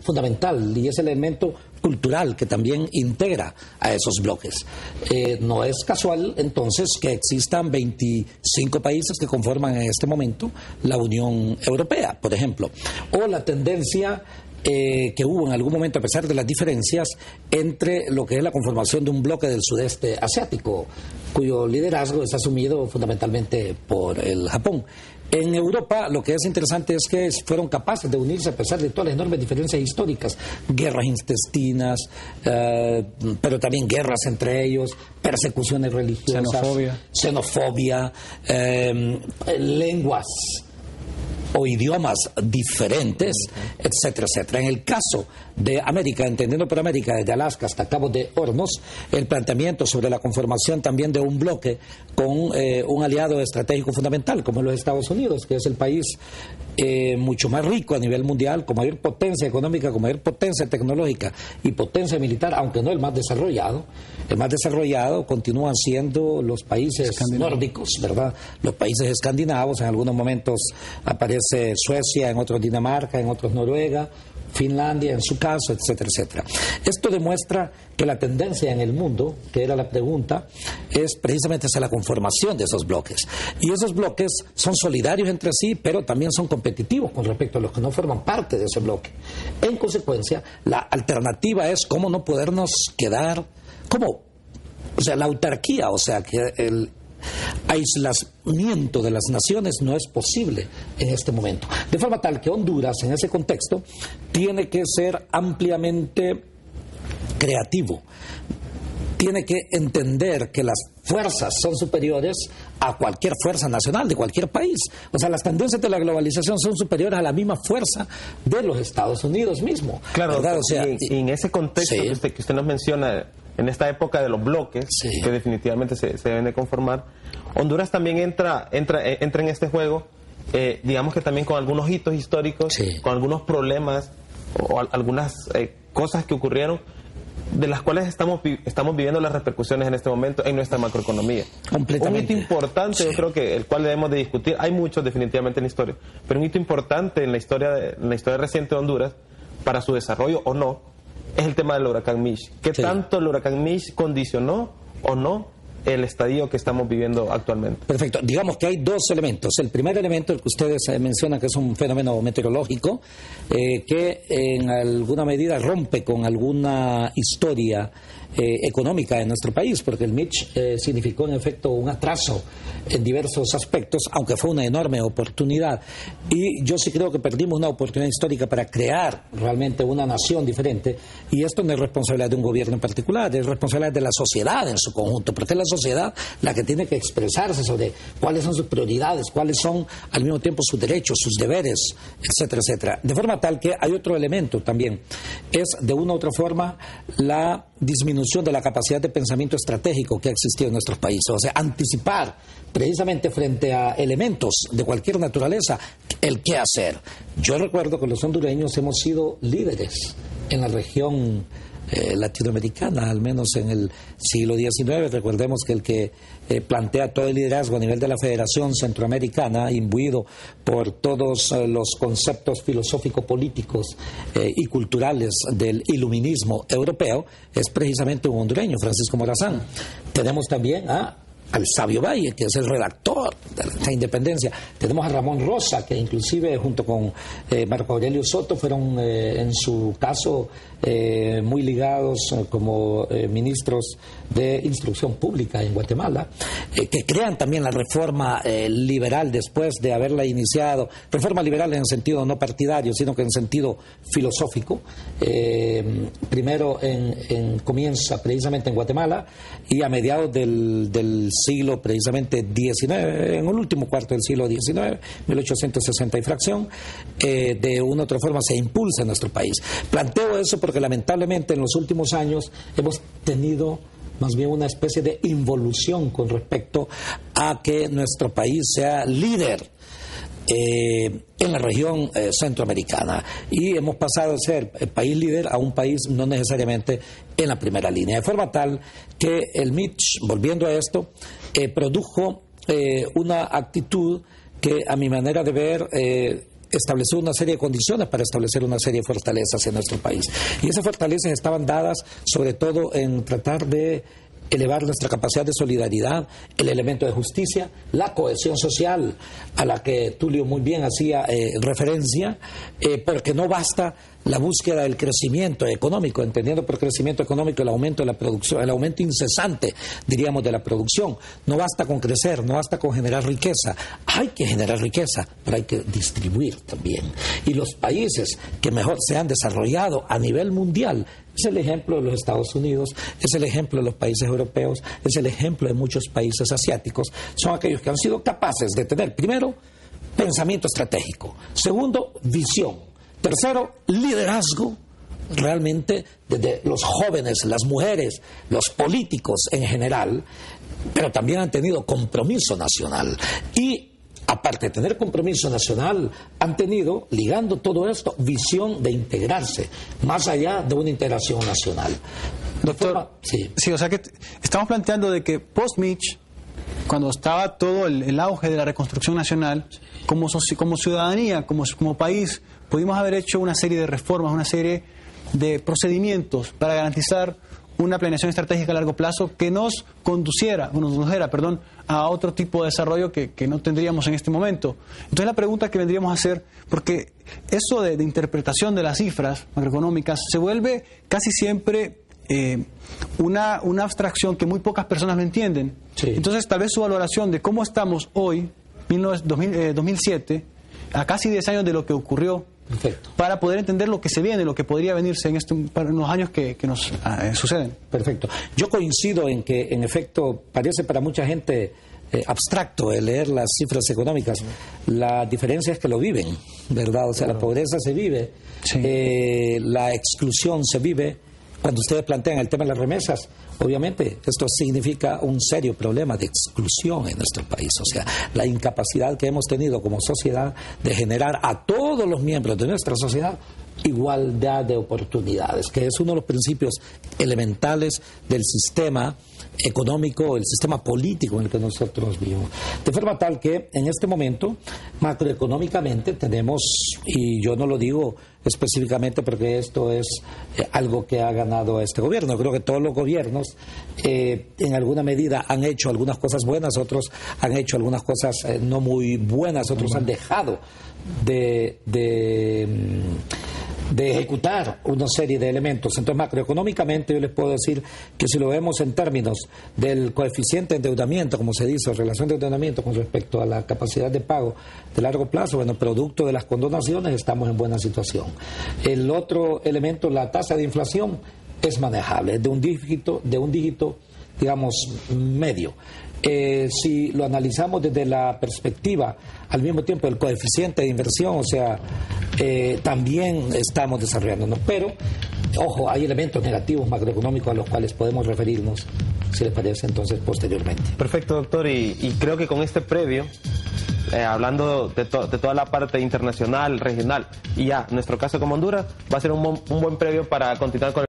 fundamental y es el elemento cultural que también integra a esos bloques. No es casual entonces que existan 25 países que conforman en este momento la Unión Europea, por ejemplo, o la tendencia que hubo en algún momento, a pesar de las diferencias, entre lo que es la conformación de un bloque del sudeste asiático, cuyo liderazgo es asumido fundamentalmente por el Japón. En Europa lo que es interesante es que fueron capaces de unirse a pesar de todas las enormes diferencias históricas, guerras intestinas, pero también guerras entre ellos, persecuciones religiosas, xenofobia, lenguas o idiomas diferentes, etcétera, etcétera. En el caso de América, entendiendo por América desde Alaska hasta Cabo de Hornos, el planteamiento sobre la conformación también de un bloque con un aliado estratégico fundamental, como es los Estados Unidos, que es el país mucho más rico a nivel mundial, con mayor potencia económica, con mayor potencia tecnológica y potencia militar, aunque no el más desarrollado. El más desarrollado continúan siendo los países nórdicos, ¿verdad? Los países escandinavos, en algunos momentos aparece Suecia, en otros Dinamarca, en otros Noruega, Finlandia en su caso, etcétera, etcétera. Esto demuestra que la tendencia en el mundo, que era la pregunta, es precisamente hacia la conformación de esos bloques. Y esos bloques son solidarios entre sí, pero también son competitivos con respecto a los que no forman parte de ese bloque. En consecuencia, la alternativa es cómo no podernos quedar, la autarquía, o sea, que el aislamiento de las naciones no es posible en este momento. De forma tal que Honduras, en ese contexto, tiene que ser ampliamente creativo. Tiene que entender que las fuerzas son superiores a cualquier fuerza nacional de cualquier país. O sea, las tendencias de la globalización son superiores a la misma fuerza de los Estados Unidos mismo. Claro, ¿verdad? O sea, y en ese contexto que usted nos menciona, en esta época de los bloques, que definitivamente se deben de conformar, Honduras también entra en este juego, digamos que también con algunos hitos históricos, con algunos problemas o algunas cosas que ocurrieron, de las cuales estamos viviendo las repercusiones en este momento en nuestra macroeconomía. Completamente. Un hito importante, yo creo que el cual debemos de discutir, hay muchos definitivamente en la historia, pero un hito importante en la historia reciente de Honduras, para su desarrollo o no, es el tema del huracán Mitch. ¿Qué tanto el huracán Mitch condicionó o no el estadio que estamos viviendo actualmente? Perfecto. Digamos que hay dos elementos. El primer elemento, el que ustedes mencionan, que es un fenómeno meteorológico, que en alguna medida rompe con alguna historia económica en nuestro país, porque el Mitch significó en efecto un atraso en diversos aspectos, aunque fue una enorme oportunidad. Y yo sí creo que perdimos una oportunidad histórica para crear realmente una nación diferente, y esto no es responsabilidad de un gobierno en particular, es responsabilidad de la sociedad en su conjunto, porque es la sociedad la que tiene que expresarse sobre cuáles son sus prioridades, cuáles son al mismo tiempo sus derechos, sus deberes, etcétera, etcétera. De forma tal que hay otro elemento también, es de una u otra forma la disminución de la capacidad de pensamiento estratégico que ha existido en nuestros países, o sea, anticipar precisamente frente a elementos de cualquier naturaleza el qué hacer. Yo recuerdo que los hondureños hemos sido líderes en la región latinoamericana, al menos en el siglo XIX. Recordemos que el que plantea todo el liderazgo a nivel de la Federación Centroamericana, imbuido por todos los conceptos filosófico-políticos y culturales del iluminismo europeo, es precisamente un hondureño, Francisco Morazán. Tenemos también al Sabio Valle, que es el redactor de la independencia. Tenemos a Ramón Rosa, que inclusive junto con Marco Aurelio Soto fueron en su caso muy ligados como ministros de instrucción pública en Guatemala, que crean también la reforma liberal después de haberla iniciado, reforma liberal en el sentido no partidario, sino que en sentido filosófico. Primero comienza precisamente en Guatemala y a mediados del siglo precisamente XIX, en el último cuarto del siglo XIX, 1860 y fracción, de una u otra forma se impulsa en nuestro país. Planteo eso porque lamentablemente en los últimos años hemos tenido más bien una especie de involución con respecto a que nuestro país sea líder en la región centroamericana, y hemos pasado de ser el país líder a un país no necesariamente en la primera línea, de forma tal que el Mitch, volviendo a esto, produjo una actitud que a mi manera de ver establecer una serie de condiciones para establecer una serie de fortalezas en nuestro país. Y esas fortalezas estaban dadas sobre todo en tratar de elevar nuestra capacidad de solidaridad, el elemento de justicia, la cohesión social, a la que Tulio muy bien hacía referencia, porque no basta la búsqueda del crecimiento económico, entendiendo por crecimiento económico el aumento de la producción, el aumento incesante, diríamos, de la producción. No basta con crecer, no basta con generar riqueza. Hay que generar riqueza, pero hay que distribuir también. Y los países que mejor se han desarrollado a nivel mundial, es el ejemplo de los Estados Unidos, es el ejemplo de los países europeos, es el ejemplo de muchos países asiáticos, son aquellos que han sido capaces de tener, primero, pensamiento estratégico, segundo, visión, tercero, liderazgo, realmente desde los jóvenes, las mujeres, los políticos en general, pero también han tenido compromiso nacional. Y aparte de tener compromiso nacional, han tenido, ligando todo esto, visión de integrarse, más allá de una integración nacional. Doctor, sí, o sea que estamos planteando de que post-Mitch, cuando estaba todo el auge de la reconstrucción nacional, como ciudadanía, como país, pudimos haber hecho una serie de reformas, una serie de procedimientos para garantizar una planeación estratégica a largo plazo que nos condujera a otro tipo de desarrollo que no tendríamos en este momento. Entonces la pregunta que vendríamos a hacer, porque eso de interpretación de las cifras macroeconómicas se vuelve casi siempre una abstracción que muy pocas personas lo entienden. Sí. Entonces tal vez su valoración de cómo estamos hoy, 2007, a casi 10 años de lo que ocurrió, perfecto, para poder entender lo que se viene, lo que podría venirse en los años que nos suceden. Perfecto. Yo coincido en que, en efecto, parece para mucha gente abstracto el leer las cifras económicas. La diferencia es que lo viven, ¿verdad? O sea, la pobreza se vive, sí, la exclusión se vive. Cuando ustedes plantean el tema de las remesas, obviamente esto significa un serio problema de exclusión en nuestro país. O sea, la incapacidad que hemos tenido como sociedad de generar a todos los miembros de nuestra sociedad igualdad de oportunidades, que es uno de los principios elementales del sistema económico, el sistema político en el que nosotros vivimos. De forma tal que en este momento, macroeconómicamente, tenemos, y yo no lo digo específicamente porque esto es algo que ha ganado este gobierno, creo que todos los gobiernos en alguna medida han hecho algunas cosas buenas, otros han hecho algunas cosas no muy buenas, otros han dejado de ejecutar una serie de elementos. Entonces, macroeconómicamente yo les puedo decir que si lo vemos en términos del coeficiente de endeudamiento, como se dice, o relación de endeudamiento con respecto a la capacidad de pago de largo plazo, bueno, producto de las condonaciones, estamos en buena situación. El otro elemento, la tasa de inflación, es manejable, de un dígito, digamos, medio. Si lo analizamos desde la perspectiva, al mismo tiempo, del coeficiente de inversión, o sea, también estamos desarrollándonos. Pero, ojo, hay elementos negativos macroeconómicos a los cuales podemos referirnos, si les parece, entonces, posteriormente. Perfecto, doctor, y creo que con este previo, hablando de toda la parte internacional, regional, y ya, nuestro caso como Honduras, va a ser un buen previo para continuar con